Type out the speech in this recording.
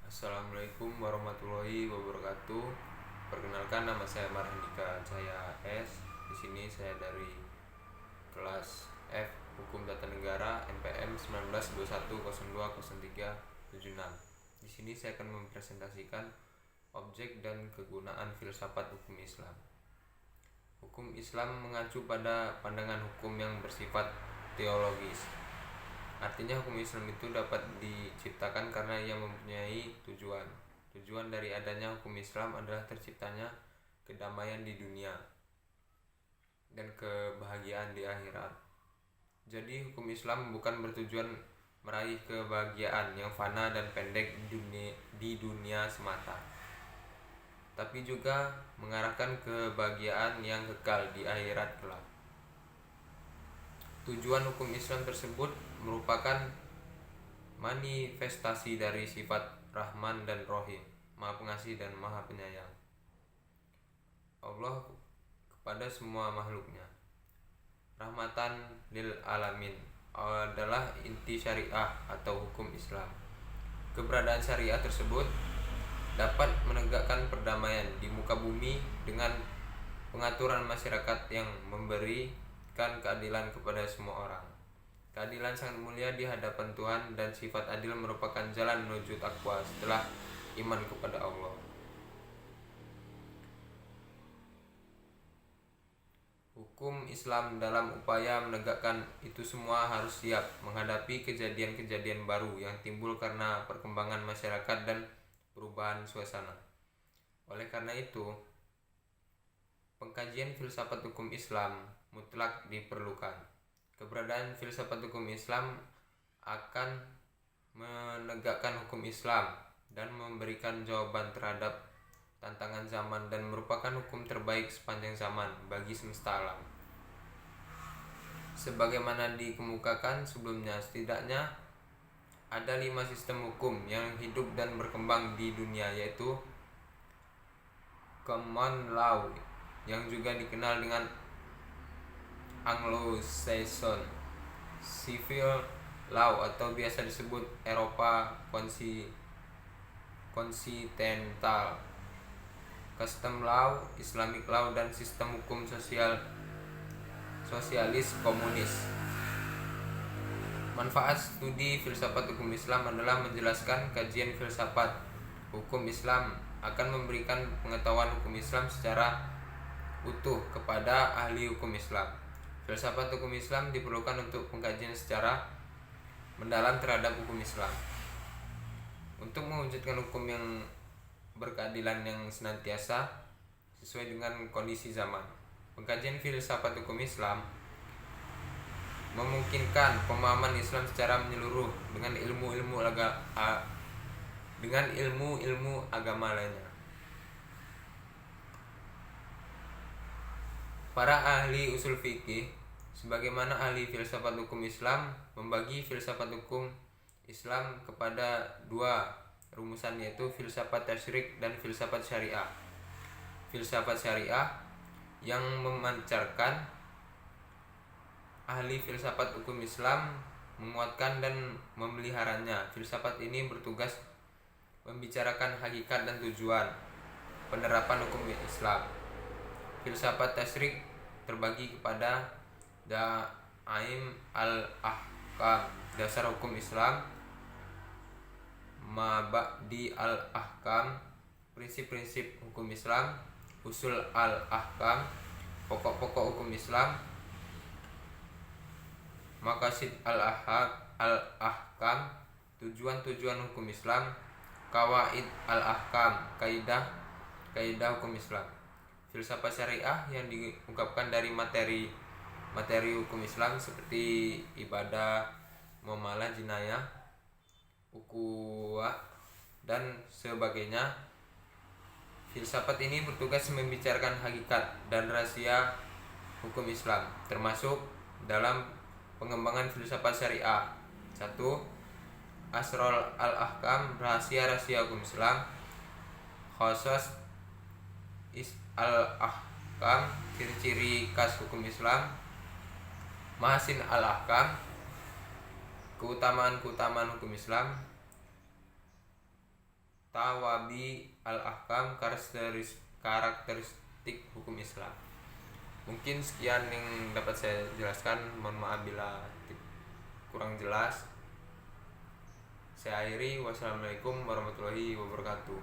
Assalamualaikum warahmatullahi wabarakatuh. Perkenalkan, nama saya Marhandika Cahaya S. Di sini saya dari kelas F Hukum Tata Negara NPM 1921020376. Di sini saya akan mempresentasikan objek dan kegunaan filsafat hukum Islam. Hukum Islam mengacu pada pandangan hukum yang bersifat teologis. Artinya hukum Islam itu dapat diciptakan karena ia mempunyai tujuan. Tujuan dari adanya hukum Islam adalah terciptanya kedamaian di dunia dan kebahagiaan di akhirat. Jadi hukum Islam bukan bertujuan meraih kebahagiaan yang fana dan pendek di dunia semata, tapi juga mengarahkan kebahagiaan yang kekal di akhirat kelak. Tujuan hukum Islam tersebut merupakan manifestasi dari sifat Rahman dan Rohim, Maha Pengasih dan Maha Penyayang Allah kepada semua makhluknya. Rahmatan lil alamin adalah inti syariah atau hukum Islam. Keberadaan syariah tersebut dapat menegakkan perdamaian di muka bumi dengan pengaturan masyarakat yang memberikan keadilan kepada semua orang. Keadilan sangat mulia di hadapan Tuhan, dan sifat adil merupakan jalan menuju takwa setelah iman kepada Allah. Hukum Islam dalam upaya menegakkan itu semua harus siap menghadapi kejadian-kejadian baru yang timbul karena perkembangan masyarakat dan perubahan suasana. Oleh karena itu, pengkajian filsafat hukum Islam mutlak diperlukan. Keberadaan filsafat hukum Islam akan menegakkan hukum Islam dan memberikan jawaban terhadap tantangan zaman dan merupakan hukum terbaik sepanjang zaman bagi semesta alam. Sebagaimana dikemukakan sebelumnya, setidaknya ada 5 sistem hukum yang hidup dan berkembang di dunia, yaitu common law yang juga dikenal dengan Anglo-Saxon, civil law atau biasa disebut Eropa kontinental, custom law, Islamic law, dan sistem hukum sosialis komunis. Manfaat studi filsafat hukum Islam adalah menjelaskan kajian filsafat hukum Islam akan memberikan pengetahuan hukum Islam secara utuh kepada ahli hukum Islam. Filsafat hukum Islam diperlukan untuk pengkajian secara mendalam terhadap hukum Islam. Untuk mewujudkan hukum yang berkeadilan yang senantiasa sesuai dengan kondisi zaman, pengkajian filsafat hukum Islam memungkinkan pemahaman Islam secara menyeluruh dengan ilmu-ilmu agama lainnya. Para ahli usul fikih sebagaimana ahli filsafat hukum Islam membagi filsafat hukum Islam kepada 2 rumusan, yaitu filsafat tasyrik dan filsafat syariah. Filsafat syariah yang memancarkan ahli filsafat hukum Islam menguatkan dan memeliharanya. Filsafat ini bertugas membicarakan hakikat dan tujuan penerapan hukum Islam. Filsafat tasyrik terbagi kepada Da'aim al-Ahkam, dasar hukum Islam; Mabadi al-Ahkam, prinsip-prinsip hukum Islam; Usul al-Ahkam, pokok-pokok hukum Islam; Maqasid al-Ahkam, tujuan-tujuan hukum Islam; Qawaid al-Ahkam, kaidah hukum Islam. Filsafat syariah yang diungkapkan dari materi hukum Islam seperti ibadah, muamalah, jinayah, ukhuwah, dan sebagainya. Filsafat ini bertugas membicarakan hakikat dan rahasia hukum Islam, termasuk dalam pengembangan filsafat syariah. 1. Asrul al-Ahkam, rahasia-rahasia hukum Islam; Khosas al-Ahkam, ciri-ciri khas hukum Islam; Mahasin al-Ahkam, keutamaan-keutamaan hukum Islam; Tawabi al-Ahkam, karakteristik hukum Islam. Mungkin sekian yang dapat saya jelaskan. Mohon maaf bila kurang jelas. Saya akhiri. Wassalamualaikum warahmatullahi wabarakatuh.